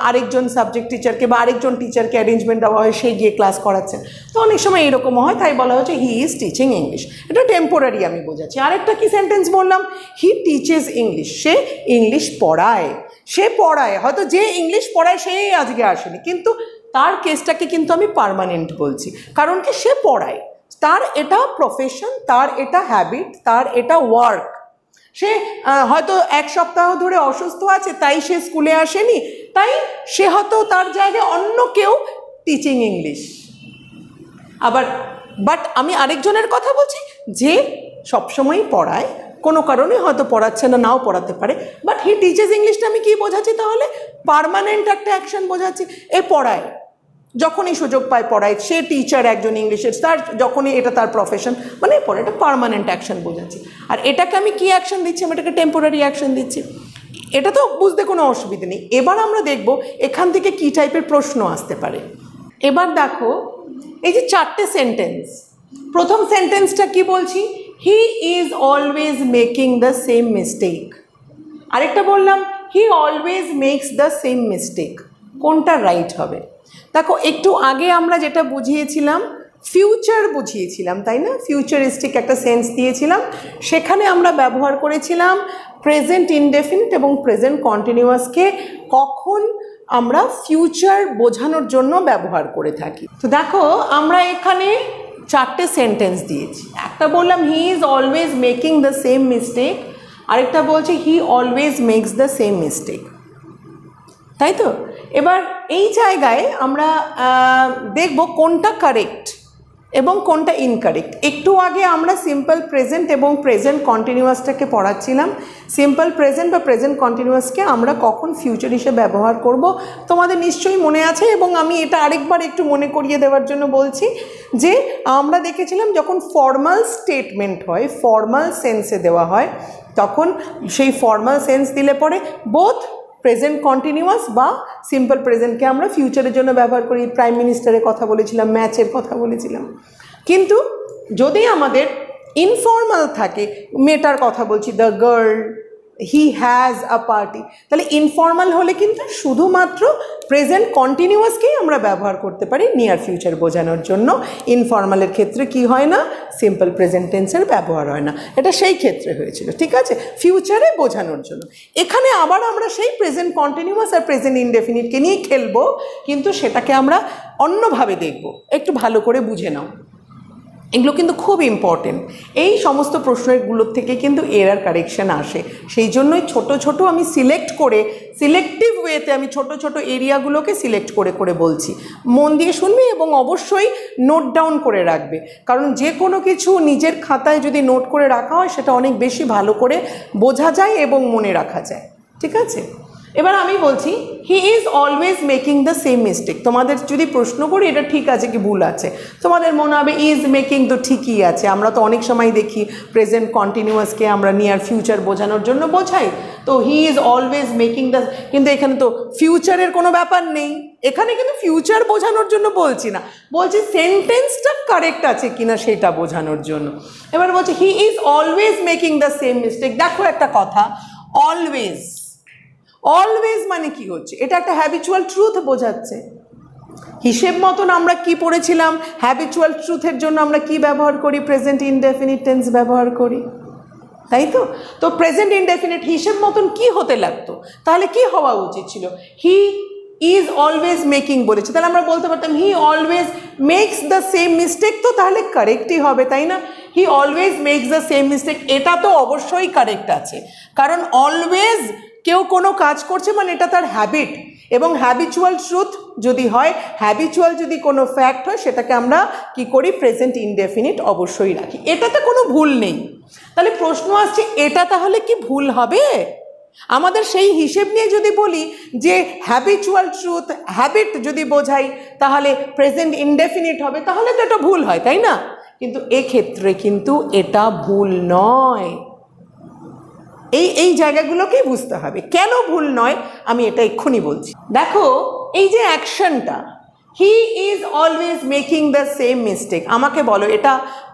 আরেকজন সাবজেক্ট টিচারকে বা আরেকজন টিচারকে অ্যারেঞ্জমেন্ট দেওয়া হয়, সে গিয়ে ক্লাস করাচ্ছেন। তো অনেক সময় এরকম হয়, তাই বলা হচ্ছে হি ইজ টিচিং ইংলিশ, এটা টেম্পোরারি আমি বোঝাচ্ছি। আরেকটা কি সেন্টেন্স বললাম, he teaches English, say English পড়ায়, সে পড়ায়, হয়তো যে ইংলিশ পড়ায় সেই আজকে আসেনি, কিন্তু তার কেসটাকে কিন্তু আমি পার্মানেন্ট বলছি, কারণ কি সে পড়ায়, তার এটা প্রফেশন, তার এটা হ্যাবিট, তার এটা ওয়ার্ক। সে হয়তো এক সপ্তাহ ধরে অসুস্থ আছে, তাই সে স্কুলে আসেনি, তাই সে হয়তো তার জায়গায় অন্য কেউ টিচিং ইংলিশ। আবার বাট আমি আরেকজনের কথা বলছি যে সবসময়ই পড়ায়, কোনো কারণে হয়তো পড়াচ্ছে না, নাও পড়াতে পারে, বাট হি টিচেস ইংলিশটা আমি কি বোঝাচ্ছি তাহলে, পার্মানেন্ট একটা অ্যাকশন বোঝাচ্ছি। এ পড়ায়, যখনই সুযোগ পায় পড়ায়, সে টিচার একজন ইংলিশের, তার যখনই এটা তার প্রফেশন, মানে পরে এটা পার্মানেন্ট অ্যাকশন বোঝাচ্ছি। আর এটাকে আমি কি অ্যাকশন দিচ্ছি, আমি এটাকে টেম্পোরারি অ্যাকশন দিচ্ছি। এটা তো বুঝতে কোনো অসুবিধা নেই। এবার আমরা দেখব এখান থেকে কি টাইপের প্রশ্ন আসতে পারে। এবার দেখো এই যে চারটে সেন্টেন্স, প্রথম সেন্টেন্সটা কি বলছি, he is always making the same mistake. আরেকটা বললাম he always makes the same mistake, কোনটা রাইট হবে? দেখো একটু আগে আমরা যেটা বুঝিয়েছিলাম, ফিউচার বুঝিয়েছিলাম, তাই না? ফিউচারিস্টিক একটা সেন্স দিয়েছিলাম, সেখানে আমরা ব্যবহার করেছিলাম প্রেজেন্ট ইনডেফিনিট এবং প্রেজেন্ট কন্টিনিউয়াসকে কখন আমরা ফিউচার বোঝানোর জন্য ব্যবহার করে থাকি। তো দেখো আমরা এখানে চারটে সেন্টেন্স দিয়েছি, একটা বললাম he is always making the same mistake, আরেকটা বলছে he always makes the same mistake, তাই তো? এবার এই জায়গায় আমরা দেখব কোনটা কারেক্ট এবং কোনটা ইনকারেক্ট। একটু আগে আমরা সিম্পল প্রেজেন্ট এবং প্রেজেন্ট কন্টিনিউয়াসটাকে পড়াচ্ছিলাম। সিম্পল প্রেজেন্ট বা প্রেজেন্ট কন্টিনিউয়াসকে আমরা কখন ফিউচার হিসেবে ব্যবহার করব তোমাদের নিশ্চয়ই মনে আছে, এবং আমি এটা আরেকবার একটু মনে করিয়ে দেওয়ার জন্য বলছি যে আমরা দেখেছিলাম যখন ফর্মাল স্টেটমেন্ট হয়, ফর্মাল সেন্সে দেওয়া হয়, তখন সেই ফর্মাল সেন্স দিলে পরে বোথ প্রেজেন্ট কন্টিনিউয়াস বা সিম্পল প্রেজেন্টকে আমরা ফিউচারের জন্য ব্যবহার করি। প্রাইম মিনিস্টারের কথা বলেছিলাম, ম্যাচের কথা বলেছিলাম। কিন্তু যদি আমাদের ইনফর্মাল থাকে, মেয়েটার কথা বলছি, the girl, he has a party, তাহলে ইনফর্মাল হলে কিন্তু শুধুমাত্র প্রেজেন্ট কন্টিনিউয়াসকেই আমরা ব্যবহার করতে পারি নিয়ার ফিউচার বোঝানোর জন্য। ইনফর্মালের ক্ষেত্রে কি হয় না, সিম্পল প্রেজেন্ট টেন্সের ব্যবহার হয় না। এটা সেই ক্ষেত্রে হয়েছিল, ঠিক আছে, ফিউচারে বোঝানোর জন্য। এখানে আবার আমরা সেই প্রেজেন্ট কন্টিনিউয়াস আর প্রেজেন্ট ইনডেফিনিটকে নিয়ে খেলবো, কিন্তু সেটাকে আমরা অন্যভাবে দেখব। একটু ভালো করে বুঝে নাও, এগুলো কিন্তু খুব ইম্পর্টেন্ট। এই সমস্ত প্রশ্নগুলোর থেকে কিন্তু এরার কারেকশন আসে, সেই জন্যই ছোট ছোট আমি সিলেক্ট করে, সিলেক্টিভ ওয়েতে আমি ছোট ছোট এরিয়াগুলোকে সিলেক্ট করে করে বলছি। মন দিয়ে শুনবে এবং অবশ্যই নোট ডাউন করে রাখবে, কারণ যে কোনো কিছু নিজের খাতায় যদি নোট করে রাখা হয় সেটা অনেক বেশি ভালো করে বোঝা যায় এবং মনে রাখা যায়, ঠিক আছে? এবার আমি বলছি he is always making the same mistake. তোমাদের যদি প্রশ্ন করি এটা ঠিক আছে কি ভুল আছে, তোমাদের মনে হবে ইজ মেকিং তো ঠিকই আছে। আমরা তো অনেক সময় দেখি প্রেজেন্ট কন্টিনিউয়াসকে আমরা নিয়ার ফিউচার বোঝানোর জন্য বোঝাই, তো হি ইজ অলওয়েজ মেকিং দ্য, কিন্তু এখানে তো ফিউচারের কোনো ব্যাপার নেই, এখানে কিন্তু ফিউচার বোঝানোর জন্য বলছি না, বলছি সেন্টেন্সটা কারেক্ট আছে কিনা সেটা বোঝানোর জন্য। এবার বলছি he is always making the same mistake. দেখো একটা কথা, অলওয়েজ, অলওয়েজ মানে কি হচ্ছে, এটা একটা হ্যাবিচুয়াল ট্রুথ বোঝাচ্ছে। হিসেব মতন আমরা কি পড়েছিলাম, হ্যাবিচুয়াল ট্রুথের জন্য আমরা কি ব্যবহার করি, প্রেজেন্ট ইনডেফিনিট টেন্স ব্যবহার করি, তাই তো? তো প্রেজেন্ট ইনডেফিনিট হিসেব মতন কি হতে লাগতো, তাহলে কি হওয়া উচিত ছিল, হি ইজ অলওয়েজ মেকিং বলেছে, তাহলে আমরা বলতে পারতাম he always makes the same mistake, তো তাহলে কারেক্টই হবে, তাই না? He always makes the same mistake, এটা তো অবশ্যই কারেক্ট আছে, কারণ অলওয়েজ কেউ কোনো কাজ করছে মানে এটা তার হ্যাবিট, এবং হ্যাবিচুয়াল ট্রুথ যদি হয়, হ্যাবিচুয়াল যদি কোনো ফ্যাক্ট হয়, সেটাকে আমরা কি করি, প্রেজেন্ট ইনডেফিনিট অবশ্যই রাখি, এটাতে কোনো ভুল নেই। তাহলে প্রশ্ন আসছে এটা তাহলে কি ভুল হবে? আমাদের সেই হিসেব নিয়ে যদি বলি যে হ্যাবিচুয়াল ট্রুথ, হ্যাবিট যদি বোঝাই তাহলে প্রেজেন্ট ইনডেফিনিট হবে, তাহলে তো এটা ভুল হয়, তাই না? কিন্তু এক্ষেত্রে কিন্তু এটা ভুল নয়। এই জায়গাগুলোকেই বুঝতে হবে কেন ভুল নয়, আমি এটা এক্ষুনি বলছি। দেখো এই যে অ্যাকশনটা, he is always making the same mistake, আমাকে বলো এটা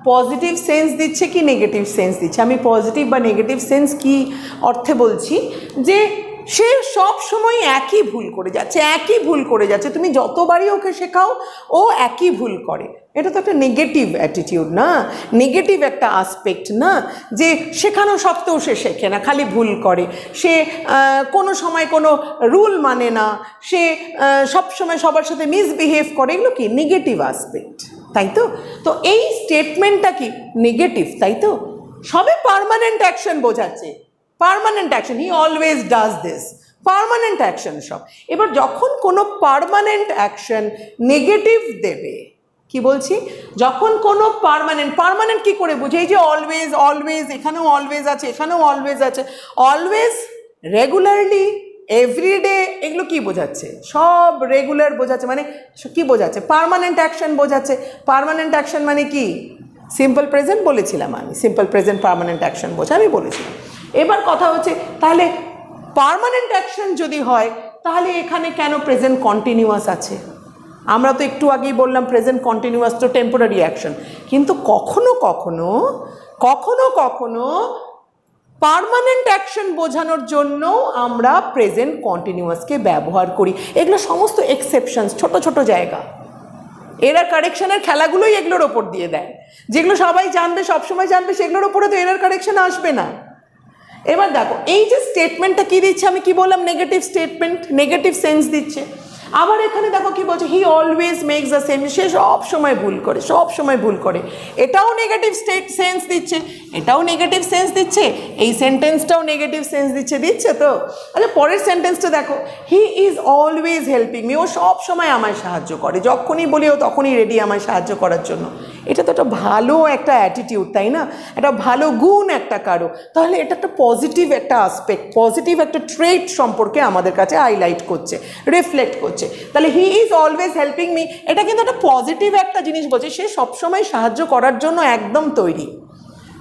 পজিটিভ সেন্স দিচ্ছে কি নেগেটিভ সেন্স দিচ্ছে? আমি পজিটিভ বা নেগেটিভ সেন্স কি অর্থে বলছি, যে সে সব সময় একই ভুল করে যাচ্ছে, একই ভুল করে যাচ্ছে, তুমি যতবারই ওকে শেখাও ও একই ভুল করে, এটা তো একটা নেগেটিভ অ্যাটিটিউড না, নেগেটিভ একটা আসপেক্ট না, যে শেখানো সত্ত্বেও সে শেখে না, খালি ভুল করে, সে কোনো সময় কোনো রুল মানে না, সে সব সময় সবার সাথে মিসবিহেভ করে, এগুলো কি নেগেটিভ আসপেক্ট, তাই তো? তো এই স্টেটমেন্টটা কি নেগেটিভ, তাই তো? সবে পার্মানেন্ট অ্যাকশন বোঝাচ্ছে, permanent action, he always does this, permanent action সব। এবার যখন কোনো পার্মানেন্ট অ্যাকশন নেগেটিভ দেবে, কি বলছি, যখন কোনো পার্মানেন্ট কি করে বুঝি, এই যে অলওয়েজ, অলওয়েজ এখানেও অলওয়েজ আছে, এখানেও অলওয়েজ আছে, অলওয়েজ, রেগুলারলি, এভরিডে, এগুলো কি বোঝাচ্ছে? সব রেগুলার বোঝাচ্ছে, মানে কি বোঝাচ্ছে? পার্মানেন্ট অ্যাকশন বোঝাচ্ছে। পার্মানেন্ট অ্যাকশন মানে কি? সিম্পল প্রেজেন্ট বলেছিলাম আমি, সিম্পল প্রেজেন্ট পার্মানেন্ট অ্যাকশন বোঝা আমি বলেছিলাম। এবার কথা হচ্ছে তাহলে পার্মানেন্ট অ্যাকশন যদি হয় তাহলে এখানে কেন প্রেজেন্ট কন্টিনিউয়াস আছে? আমরা তো একটু আগেই বললাম প্রেজেন্ট কন্টিনিউয়াস তো টেম্পোরারি অ্যাকশন, কিন্তু কখনো কখনো কখনো কখনো পার্মানেন্ট অ্যাকশন বোঝানোর জন্য আমরা প্রেজেন্ট কন্টিনিউয়াসকে ব্যবহার করি। এগুলো সমস্ত এক্সেপশনস, ছোট ছোট জায়গা, এরার কারেকশনের খেলাগুলোই এগুলোর ওপর দিয়ে দেয়, যেগুলো সবাই জানবে, সবসময় জানবে, সেগুলোর ওপরে তো এরার কারেকশন আসবে না। এবার দেখো এই যে স্টেটমেন্টটা কি দিচ্ছে, আমি কি বললাম, নেগেটিভ স্টেটমেন্ট, নেগেটিভ সেন্স দিচ্ছে। আবার এখানে দেখো কি বলছে, he always makes the same, সে সব সময় ভুল করে, সব সময় ভুল করে, এটাও নেগেটিভ সেন্স দিচ্ছে, এটাও নেগেটিভ সেন্স দিচ্ছে, এই সেন্টেন্সটাও নেগেটিভ সেন্স দিচ্ছে তো। আচ্ছা পরের সেন্টেন্সটা দেখো, he is always helping me, ও সব সময় আমায় সাহায্য করে, যখনই বলি ও তখনই রেডি আমায় সাহায্য করার জন্য। এটা তো একটা ভালো একটা অ্যাটিটিউড, তাই না? একটা ভালো গুণ একটা কারো, তাহলে এটা একটা পজিটিভ একটা আসপেক্ট, পজিটিভ একটা ট্রেট সম্পর্কে আমাদের কাছে হাইলাইট করছে, রিফ্লেক্ট করছে। তাহলে হি ইজ অলওয়েজ হেল্পিং মি, এটা কিন্তু একটা পজিটিভ একটা জিনিস বলছে, সে সবসময় সাহায্য করার জন্য একদম তৈরি।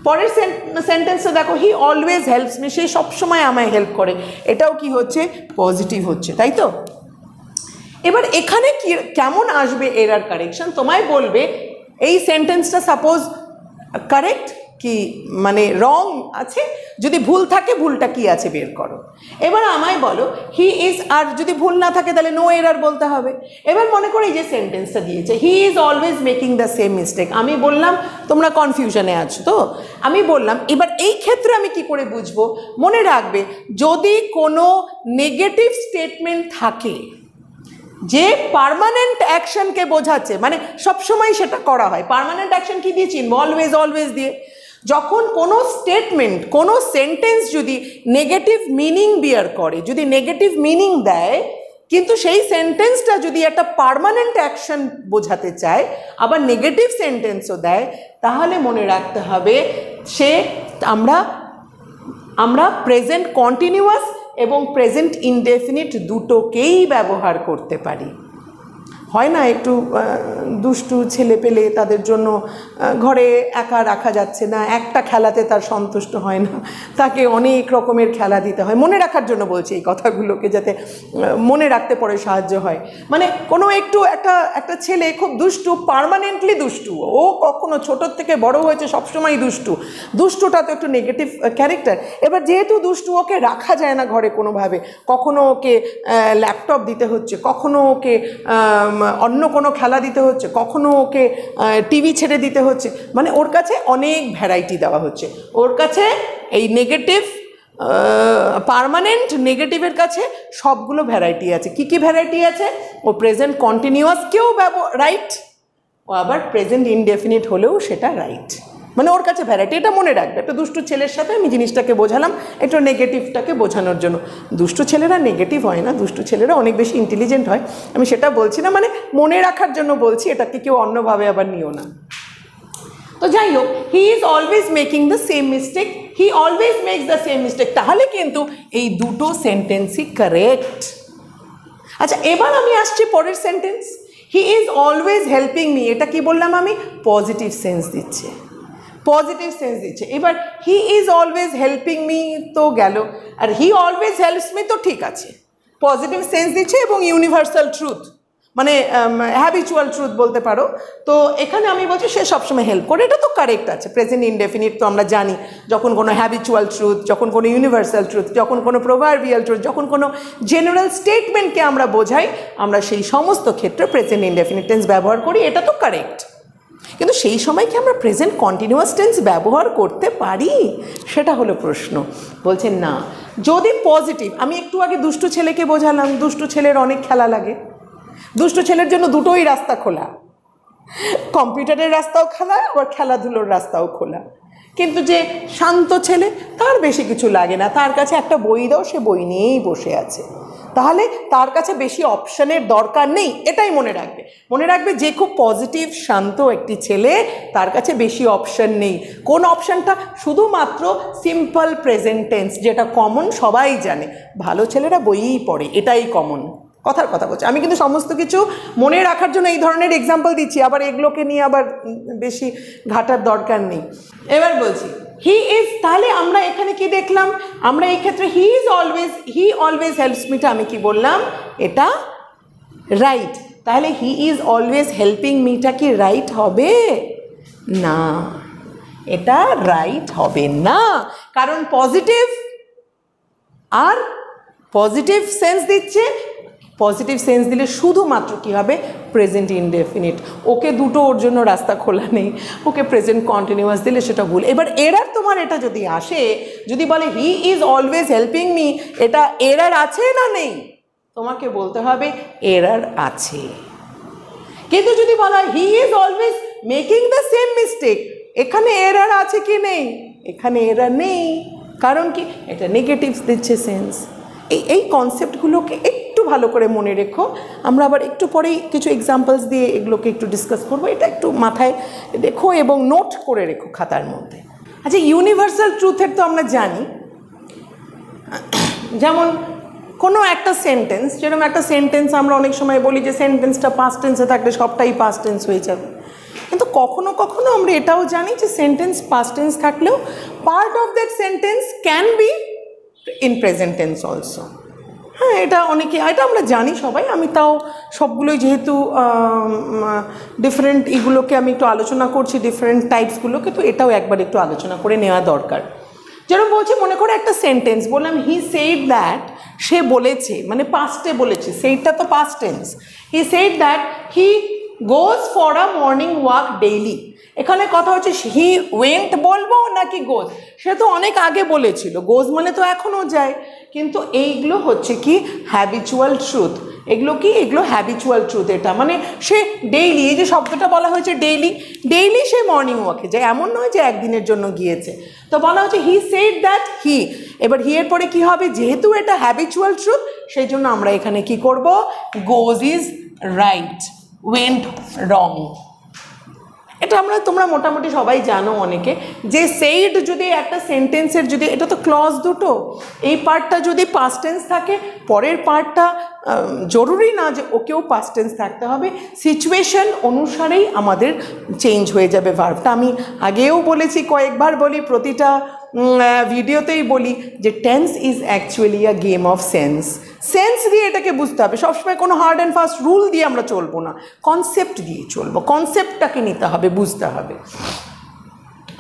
পরের সেন্টেন্সটা দেখো, হি অলওয়েজ হেল্পস মি, সে সবসময় আমায় হেল্প করে, এটাও কি হচ্ছে, পজিটিভ হচ্ছে, তাই তো? এবার এখানে কি কেমন আসবে এরার কারেকশন? তোমায় বলবে এই সেন্টেন্সটা সাপোজ কারেক্ট কি মানে রং আছে, যদি ভুল থাকে ভুলটা কি আছে বের করো। এবার আমায় বলো হি ইজ, আর যদি ভুল না থাকে তাহলে নো এরার বলতে হবে। এবার মনে করো এই যে সেন্টেন্সটা দিয়েছে, হি is always making the same mistake, আমি বললাম তোমরা কনফিউশনে আছো তো, আমি বললাম এবার এই ক্ষেত্রে আমি কি করে বুঝবো? মনে রাখবে যদি কোনো নেগেটিভ স্টেটমেন্ট থাকে যে পার্মানেন্ট অ্যাকশনকে বোঝাচ্ছে, মানে সবসময় সেটা করা হয়, পার্মানেন্ট অ্যাকশন কি দিয়ে চিনব? অলওয়েজ, অলওয়েজ দিয়ে। যখন কোনো স্টেটমেন্ট, কোনো সেন্টেন্স যদি নেগেটিভ মিনিং বিয়ার করে, যদি নেগেটিভ মিনিং দেয়, কিন্তু সেই সেন্টেন্সটা যদি একটা পার্মানেন্ট অ্যাকশন বোঝাতে চায়, আবার নেগেটিভ সেন্টেন্সও দেয়, তাহলে মনে রাখতে হবে সে আমরা প্রেজেন্ট কন্টিনিউয়াস এবং প্রেজেন্ট ইনডেফিনিট দুটোকেই ব্যবহার করতে পারি। হয় না একটু দুষ্টু ছেলে পেলে, তাদের জন্য ঘরে একা রাখা যাচ্ছে না, একটা খেলাতে তার সন্তুষ্ট হয় না, তাকে অনেক রকমের খেলা দিতে হয়। মনে রাখার জন্য বলছি এই কথাগুলোকে, যাতে মনে রাখতে পরে সাহায্য হয়। মানে কোনো একটা ছেলে খুব দুষ্টু, পার্মানেন্টলি দুষ্টু, ও কখনো ছোটোর থেকে বড় হয়েছে সবসময় দুষ্টুটা তো একটু নেগেটিভ ক্যারেক্টার। এবার যেহেতু দুষ্টু, ওকে রাখা যায় না ঘরে কোনোভাবে, কখনো ওকে ল্যাপটপ দিতে হচ্ছে, কখনো ওকে অন্য কোনো খেলা দিতে হচ্ছে, কখনো ওকে টিভি ছেড়ে দিতে হচ্ছে, মানে ওর কাছে অনেক ভ্যারাইটি দেওয়া হচ্ছে, ওর কাছে এই নেগেটিভ পার্মানেন্ট নেগেটিভের কাছে সবগুলো ভ্যারাইটি আছে। কি কি ভ্যারাইটি আছে? ও প্রেজেন্ট কন্টিনিউয়াসকেও রাইট, ও আবার প্রেজেন্ট ইনডেফিনিট হলেও সেটা রাইট, মানে ওর কাছে ভ্যারাইটি। এটা মনে রাখবে। একটা দুষ্টু ছেলের সাথে আমি জিনিসটাকে বোঝালাম একটু নেগেটিভটাকে বোঝানোর জন্য। দুষ্টু ছেলেরা নেগেটিভ হয় না, দুষ্টু ছেলেরা অনেক বেশি ইন্টেলিজেন্ট হয়। আমি সেটা বলছি না, মানে মনে রাখার জন্য বলছি, এটাকে কেউ অন্যভাবে আবার নিও না। তো যাই হোক, he is always making the same mistake, he always makes the same mistake, তাহলে কিন্তু এই দুটো সেন্টেন্সই কারেক্ট। আচ্ছা, এবার আমি আসছি পরের sentence, he is always helping me. এটা কি বললাম আমি? পজিটিভ সেন্স দিচ্ছে, পজিটিভ সেন্স দিচ্ছে। এবার হি ইজ অলওয়েজ হেল্পিং মি তো গেল, আর হি অলওয়েজ হেল্পস মি তো ঠিক আছে, পজিটিভ সেন্স দিচ্ছে এবং ইউনিভার্সাল ট্রুথ, মানে হ্যাবিচুয়াল ট্রুথ বলতে পারো। তো এখানে আমি বলছি সে সবসময় হেল্প করে, এটা তো কারেক্ট আছে। প্রেজেন্ট ইনডেফিনিট তো আমরা জানি, যখন কোনো হ্যাবিচুয়াল ট্রুথ, যখন কোনো ইউনিভার্সাল ট্রুথ, যখন কোনো প্রোভার্বিয়াল ট্রুথ, যখন কোনো জেনারেল স্টেটমেন্টকে আমরা বোঝাই, আমরা সেই সমস্ত ক্ষেত্রে প্রেজেন্ট ইনডেফিনিট টেন্স ব্যবহার করি, এটা তো কারেক্ট। কিন্তু সেই সময় কি আমরা প্রেজেন্ট কন্টিনিউয়াস টেন্স ব্যবহার করতে পারি? সেটা হলো প্রশ্ন। বলছেন না, যদি পজিটিভ, আমি একটু আগে দুষ্টু ছেলেকে বোঝালাম, দুষ্টু ছেলের অনেক খেলা লাগে, দুষ্টু ছেলের জন্য দুটোই রাস্তা খোলা, কম্পিউটারের রাস্তাও খোলা, আবার খেলাধুলোর রাস্তাও খোলা। কিন্তু যে শান্ত ছেলে, তার বেশি কিছু লাগে না, তার কাছে একটা বই দাও, সে বই নিয়েই বসে আছে, তাহলে তার কাছে বেশি অপশানের দরকার নেই। এটাই মনে রাখবে, মনে রাখবে যে খুব পজিটিভ শান্ত একটি ছেলে, তার কাছে বেশি অপশান নেই। কোন অপশানটা? শুধুমাত্র সিম্পল প্রেজেন্ট টেন্স, যেটা কমন, সবাই জানে। ভালো ছেলেরা বইই পড়ে, এটাই কমন। কথার কথা বলছি আমি, কিন্তু সমস্ত কিছু মনে রাখার জন্য এই ধরনের এক্সাম্পল দিচ্ছি, আবার এগুলোকে নিয়ে আবার বেশি ঘাটার দরকার নেই। এবার বলছি হি ইজ, তাহলে আমরা এখানে কি দেখলাম? আমরা এই ক্ষেত্রে হি অলওয়েজ হেল্পস মিটা আমি কি বললাম? এটা রাইট। তাহলে হি ইজ অলওয়েজ হেল্পিং মিটা কি রাইট হবে? না, এটা রাইট হবে না, কারণ পজিটিভ আর পজিটিভ সেন্স দিচ্ছে। পজিটিভ সেন্স দিলে শুধুমাত্র কী হবে? Present indefinite. ওকে দুটো ওর জন্য রাস্তা খোলা নেই, ওকে প্রেজেন্ট কন্টিনিউয়াস দিলে সেটা ভুল। এবার এরার তোমার এটা যদি আসে, যদি বলে হি ইজ অলওয়েজ হেল্পিং মি, এটা এরার আছে না নেই? তোমাকে বলতে হবে এরার আছে। কিন্তু যদি বলা হয় হি is always making the same mistake, এখানে এরার আছে কি নেই? এখানে এরার নেই, কারণ কি? এটা নেগেটিভ দিচ্ছে সেন্স। এই কনসেপ্টগুলোকে একটু ভালো করে মনে রেখো। আমরা আবার একটু পরেই কিছু এক্সাম্পলস দিয়ে এগুলোকে একটু ডিসকাস করবো, এটা একটু মাথায় রেখো এবং নোট করে রেখো খাতার মধ্যে। আচ্ছা, ইউনিভার্সাল ট্রুথের তো আমরা জানি, যেমন কোনো একটা সেন্টেন্স, যেরকম একটা সেন্টেন্স আমরা অনেক সময় বলি যে সেন্টেন্সটা পাস্ট টেন্সে থাকলে সবটাই পাস্ট টেন্স হয়ে যাবে, কিন্তু কখনো কখনো আমরা এটাও জানি যে সেন্টেন্স পাস্ট টেন্স থাকলেও part of that sentence can be in present tense also. হ্যাঁ, এটা অনেকে, এটা আমরা জানি সবাই। আমি তাও সবগুলোই যেহেতু ডিফারেন্ট এগুলোকে আমি একটু আলোচনা করছি, ডিফারেন্ট টাইপসগুলোকে, তো এটাও একবার একটু আলোচনা করে নেওয়া দরকার। যেরকম বলছে, মনে করে একটা সেন্টেন্স বললাম হি সেড দ্যাট, সে বলেছে, মানে পাস্টে বলেছে, সেইটা তো past tense. He said that he goes for a morning walk daily. এখানে কথা হচ্ছে হি ওয়েন্ট বলবো নাকি গোজ? সে তো অনেক আগে বলেছিল, গোজ মানে তো এখনও যায়। কিন্তু এইগুলো হচ্ছে কি হ্যাবিচুয়াল ট্রুথ। এগুলো কি? এগুলো হ্যাবিচুয়াল ট্রুথ। এটা মানে সে ডেইলি, এই যে শব্দটা বলা হয়েছে ডেইলি, ডেইলি সে মর্নিং ওয়াকে যায়, এমন নয় যে একদিনের জন্য গিয়েছে। তো বলা হচ্ছে হি সেড দ্যাট হি। এবার হি এর পরে কী হবে? যেহেতু এটা হ্যাবিচুয়াল ট্রুথ, সেই জন্য আমরা এখানে কি করব? গোজ ইজ রাইট, ওয়েন্ট রং। এটা তোমরা মোটামুটি সবাই জানো অনেকে, যে সেইড যদি একটা সেন্টেন্সের, যদি এটা তো ক্লজ দুটো, এই পার্টটা যদি পাস্ট টেন্স থাকে, পরের পার্টটা জরুরি না যে ওকেও পাস্ট টেন্স থাকতে হবে, সিচুয়েশন অনুসারেই আমাদের চেঞ্জ হয়ে যাবে ভার্বটা। আমি আগেও বলেছি, কয়েকবার বলি, প্রতিটা ভিডিওতেই বলি যে tense is actually a game of sense. Sense দিয়ে এটাকে বুঝতে হবে। সবসময় কোনো হার্ড অ্যান্ড ফাস্ট রুল দিয়ে আমরা চলবো না, কনসেপ্ট দিয়ে চলবো। কনসেপ্টটাকে নিতে হবে, বুঝতে হবে।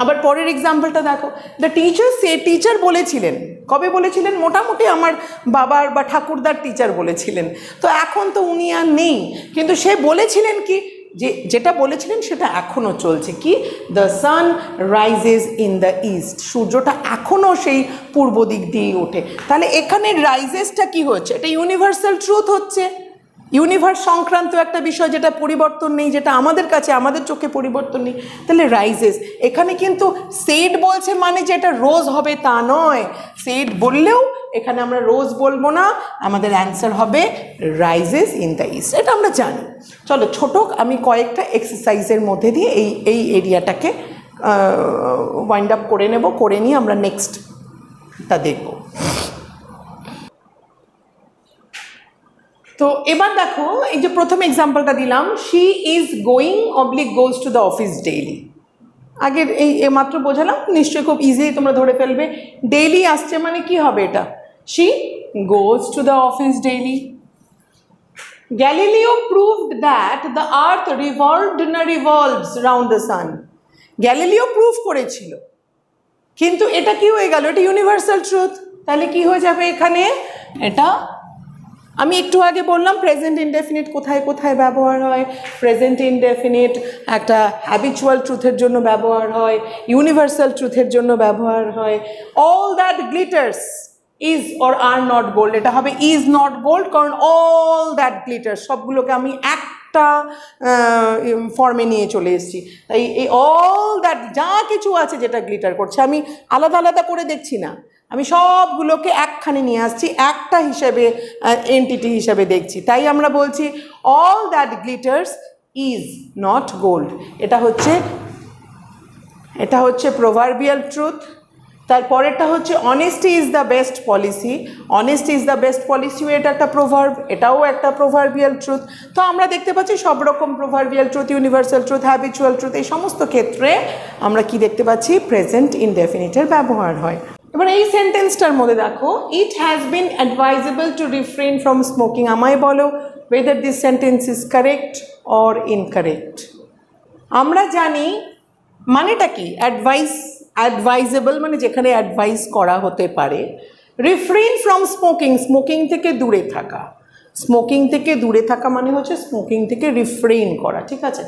আবার পরের এক্সাম্পলটা দেখো, দ্য টিচার সে, টিচার বলেছিলেন, কবে বলেছিলেন? মোটামুটি আমার বাবার বা ঠাকুরদার টিচার বলেছিলেন। তো এখন তো উনি আর নেই, কিন্তু সে বলেছিলেন কি? যেটা বলেছিলেন সেটা এখনও চলছে, কি the sun rises in the east, সূর্যটা এখনও সেই পূর্ব দিক দিয়েই ওঠে। তাহলে এখানে রাইজেসটা কি হচ্ছে, এটা ইউনিভার্সাল ট্রুথ হচ্ছে, ইউনিভার্স সংক্রান্ত একটা বিষয় যেটা পরিবর্তন নেই, যেটা আমাদের কাছে আমাদের চোখে পরিবর্তন নেই। তাহলে রাইজেস, এখানে কিন্তু সেড বলছে মানে যে এটা রোজ হবে তা নয়, সেড বললেও এখানে আমরা রোজ বলবো না, আমাদের অ্যান্সার হবে রাইজেস ইন দ্য ইস্ট, এটা আমরা জানি। চলো ছোট আমি কয়েকটা এক্সারসাইজের মধ্যে দিয়ে এই এরিয়াটাকে ওয়াইন্ড আপ করে নেব, করে নিয়ে আমরা নেক্সটটা দেখব। তো এবার দেখো এই যে প্রথম এক্সাম্পলটা দিলাম, she is going oblique goes to the office daily. আগের এই মাত্র বোঝালাম, নিশ্চয়ই খুব ইজিলি তোমরা ধরে ফেলবে। ডেইলি আসছে মানে কি হবে এটা, she goes to the office daily. Galileo proved that the earth revolves round the sun. Galileo prove করেছিল, কিন্তু এটা কি হয়ে গেল, এটা ইউনিভার্সাল ট্রুথ। তাহলে কি হয়ে যাবে এখানে, এটা আমি একটু আগে বললাম প্রেজেন্ট ইনডেফিনিট কোথায় কোথায় ব্যবহার হয়। প্রেজেন্ট ইনডেফিনিট একটা হ্যাবিচুয়াল ট্রুথের জন্য ব্যবহার হয়, ইউনিভার্সাল ট্রুথের জন্য ব্যবহার হয়। All that glitters is or are not gold, এটা হবে ইজ নট গোল্ড, কারণ অল দ্যাট গ্লিটার্স সবগুলোকে আমি একটা ফর্মে নিয়ে চলে এসেছি। তাই এই অল দ্যাট যা কিছু আছে যেটা গ্লিটার করছে আমি আলাদা আলাদা করে দেখছি না, আমি সবগুলোকে একখানে নিয়ে আসছি, একটা হিসেবে এন্টিটি হিসেবে দেখছি। তাই আমরা বলছি all that glitters is not gold. এটা হচ্ছে প্রভার্বিয়াল ট্রুথ। তারপরেরটা হচ্ছে honesty is the best policy. Honesty is the best policy, এটা একটা প্রভার্ব, এটাও একটা প্রভার্বিয়াল ট্রুথ। তো আমরা দেখতে পাচ্ছি সব রকম proverbial truth, universal truth, habitual truth, এই সমস্ত ক্ষেত্রে আমরা কি দেখতে পাচ্ছি, প্রেজেন্ট ইনডেফিনিটের ব্যবহার হয়। এবার এই সেন্টেন্সটার মধ্যে দেখো, it has been advisable to refrain from smoking. আমায় বলো whether this sentence is correct or incorrect। আমরা জানি মানেটা কি, অ্যাডভাইজেবল মানে যেখানে অ্যাডভাইস করা হতে পারে। রিফ্রেন ফ্রম স্মোকিং, স্মোকিং থেকে দূরে থাকা। স্মোকিং থেকে দূরে থাকা মানে হচ্ছে স্মোকিং থেকে রিফ্রেন করা, ঠিক আছে।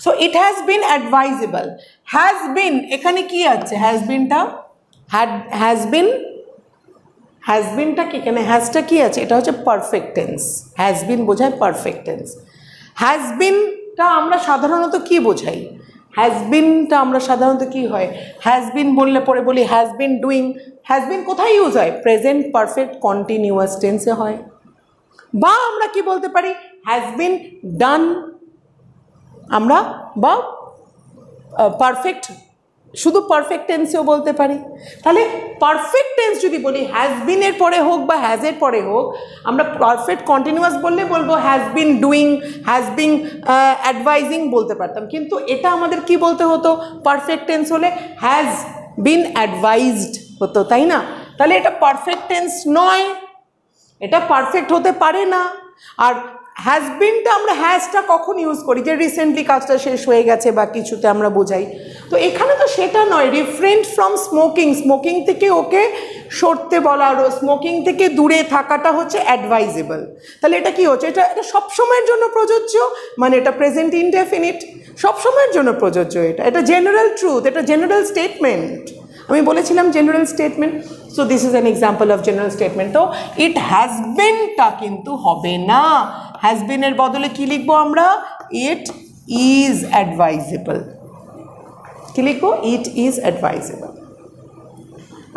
So it has been advisable. Has been এখানে কি আছে, হ্যাজ বিনটা হ্যাজবিনটা কি, এখানে হ্যাজটা কি আছে, এটা হচ্ছে পারফেক্ট টেন্স। হ্যাজবিন বোঝায় পারফেক্ট টেন্স। হ্যাজবিনটা আমরা সাধারণত কি বোঝাই, হ্যাজবিনটা আমরা সাধারণত কি হয়, হ্যাজবিন বললে পরে বলি হ্যাজবিন ডুইং। হ্যাজবিন কোথায় ইউজ হয়, প্রেজেন্ট পারফেক্ট কন্টিনিউয়াস টেন্সে হয়। বা আমরা কি বলতে পারি, হ্যাজবিন ডান, আমরা বা পারফেক্ট শুধু পারফেক্ট টেন্সেও বলতে পারি। তাহলে পারফেক্ট টেন্স যদি বলি হ্যাজ বিনের পরে হোক বা হ্যাজের পরে হোক, আমরা পারফেক্ট কন্টিনিউয়াস বললে বলবো has been doing, has been advising বলতে পারতাম, কিন্তু এটা আমাদের কি বলতে হতো, পারফেক্ট টেন্স হলে হ্যাজ বিন অ্যাডভাইজড হতো, তাই না। তাহলে এটা পারফেক্ট টেন্স নয়, এটা পারফেক্ট হতে পারে না। আর হ্যাজবিনটা আমরা হ্যাজটা কখন ইউজ করি, যে রিসেন্টলি কাজটা শেষ হয়ে গেছে বা কিছুতে আমরা বোঝাই। তো এখানে তো সেটা নয়, রিফ্রেন ফ্রম স্মোকিং, স্মোকিং থেকে ওকে সরতে বলা, স্মোকিং থেকে দূরে থাকাটা হচ্ছে অ্যাডভাইজেবল। তাহলে এটা কি হচ্ছে, এটা সবসময়ের জন্য প্রযোজ্য, মানে এটা প্রেজেন্ট ইনডেফিনিট, সবসময়ের জন্য প্রযোজ্য। এটা জেনারেল ট্রুথ, এটা জেনারেল স্টেটমেন্ট। আমি বলেছিলাম general statement, so this is an example of general statement. তো ইট হ্যাজ বিনটা কিন্তু হবে না, হ্যাজ বিনের বদলে কি লিখবো আমরা, ইট ইজ অ্যাডভাইজেবল। কি লিখবো, ইট ইজ অ্যাডভাইজেবল।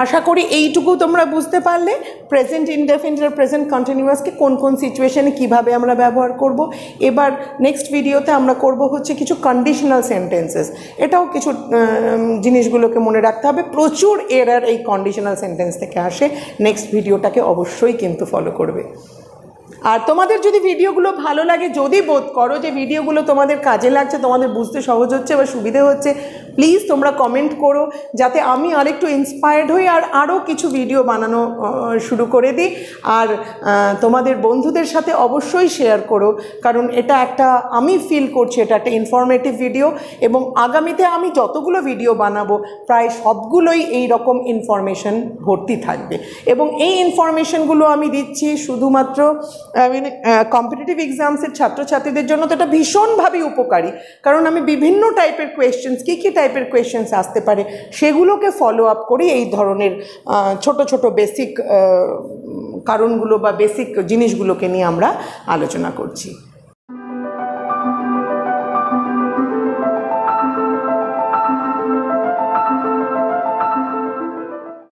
আশা করি এইটুকু তোমরা বুঝতে পারলে প্রেজেন্ট ইনডেফিনিট আর প্রেজেন্ট কন্টিনিউয়াসকে কোন কোন সিচুয়েশনে কীভাবে আমরা ব্যবহার করব। এবার নেক্সট ভিডিওতে আমরা করব হচ্ছে কিছু কন্ডিশনাল সেন্টেন্সেস। এটাও কিছু জিনিসগুলোকে মনে রাখতে হবে, প্রচুর এরার এই কন্ডিশনাল সেন্টেন্স থেকে আসে। নেক্সট ভিডিওটাকে অবশ্যই কিন্তু ফলো করবে। আর তোমাদের যদি ভিডিওগুলো ভালো লাগে, যদি বোধ করো যে ভিডিওগুলো তোমাদের কাজে লাগছে, তোমাদের বুঝতে সহজ হচ্ছে বা সুবিধে হচ্ছে, প্লিজ তোমরা কমেন্ট করো, যাতে আমি আরেকটু ইন্সপায়ার্ড হই আর আরও কিছু ভিডিও বানানো শুরু করে দিই। আর তোমাদের বন্ধুদের সাথে অবশ্যই শেয়ার করো, কারণ এটা একটা, আমি ফিল করছি এটা একটা ইনফরমেটিভ ভিডিও, এবং আগামীতে আমি যতগুলো ভিডিও বানাবো প্রায় সবগুলোই এই রকম ইনফরমেশন ভর্তি থাকবে। এবং এই ইনফরমেশনগুলো আমি দিচ্ছি শুধুমাত্র কম্পিটিটিভ এক্সামসের ছাত্রছাত্রীদের জন্য তো এটা ভীষণভাবে উপকারী, কারণ আমি বিভিন্ন টাইপের কোয়েশ্চেন্স, কী টাইপের কোয়েশ্চেন্স আসতে পারে সেগুলোকে ফলো আপ করি এই ধরনের ছোট ছোট বেসিক কারণগুলো বা বেসিক জিনিসগুলোকে নিয়ে আমরা আলোচনা করছি।